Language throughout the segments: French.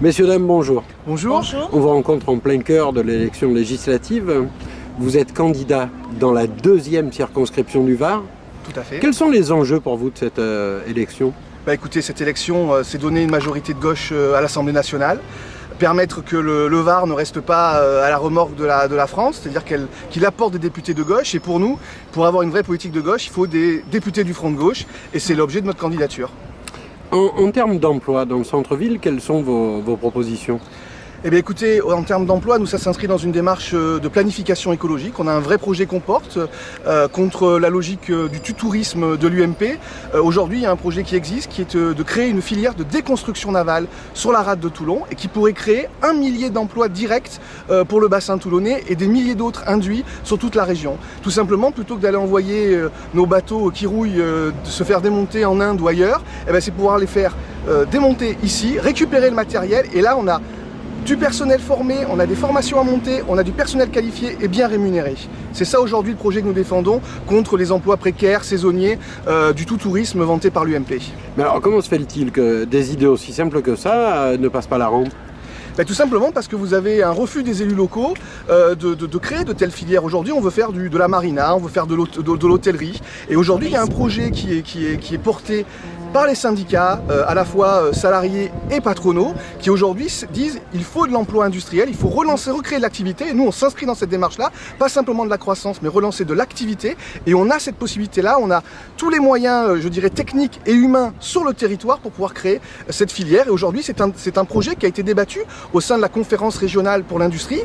Messieurs, dames, bonjour. Bonjour. On vous rencontre en plein cœur de l'élection législative. Vous êtes candidat dans la 2e circonscription du Var. Tout à fait. Quels sont les enjeux pour vous de cette élection ? Écoutez, cette élection, c'est donner une majorité de gauche à l'Assemblée nationale, permettre que le Var ne reste pas à la remorque de la France, c'est-à-dire qu'il apporte des députés de gauche. Et pour nous, pour avoir une vraie politique de gauche, il faut des députés du front de gauche. Et c'est l'objet de notre candidature. En termes d'emploi dans le centre-ville, quelles sont vos propositions ? Eh bien écoutez, en termes d'emploi, nous ça s'inscrit dans une démarche de planification écologique. On a un vrai projet qu'on porte contre la logique du tutourisme de l'UMP. Aujourd'hui, il y a un projet qui existe, qui est de créer une filière de déconstruction navale sur la rade de Toulon et qui pourrait créer 1 millier d'emplois directs pour le bassin toulonnais et des milliers d'autres induits sur toute la région. Tout simplement, plutôt que d'aller envoyer nos bateaux qui rouillent se faire démonter en Inde ou ailleurs, eh bien, c'est pouvoir les faire démonter ici, récupérer le matériel, et là on a du personnel formé, on a des formations à monter, on a du personnel qualifié et bien rémunéré. C'est ça aujourd'hui le projet que nous défendons contre les emplois précaires, saisonniers, du tout-tourisme vanté par l'UMP. Mais alors comment se fait-il que des idées aussi simples que ça ne passent pas la rampe ? Tout simplement parce que vous avez un refus des élus locaux de créer de telles filières. Aujourd'hui, on veut faire de la marina, on veut faire de l'hôtellerie. Et aujourd'hui, il y a un projet qui est porté par les syndicats, à la fois salariés et patronaux, qui aujourd'hui disent il faut de l'emploi industriel, il faut recréer de l'activité. Et nous, on s'inscrit dans cette démarche-là, pas simplement de la croissance, mais relancer de l'activité. Et on a cette possibilité-là, on a tous les moyens, je dirais, techniques et humains sur le territoire pour pouvoir créer cette filière. Et aujourd'hui, c'est un projet qui a été débattu au sein de la conférence régionale pour l'industrie.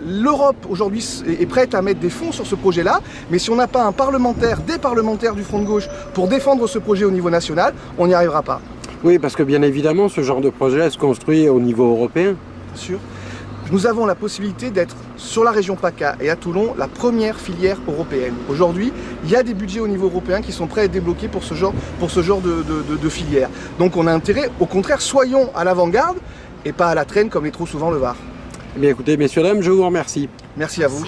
L'Europe aujourd'hui est prête à mettre des fonds sur ce projet-là, mais si on n'a pas des parlementaires du front de gauche pour défendre ce projet au niveau national, on n'y arrivera pas. Oui, parce que bien évidemment, ce genre de projet se construit au niveau européen. Bien sûr. Nous avons la possibilité d'être, sur la région PACA et à Toulon, la première filière européenne. Aujourd'hui, il y a des budgets au niveau européen qui sont prêts à être débloqués pour ce genre de filière. Donc on a intérêt, au contraire, soyons à l'avant-garde et pas à la traîne comme l'est trop souvent le Var. Eh bien écoutez, messieurs, dames, je vous remercie. Merci à vous.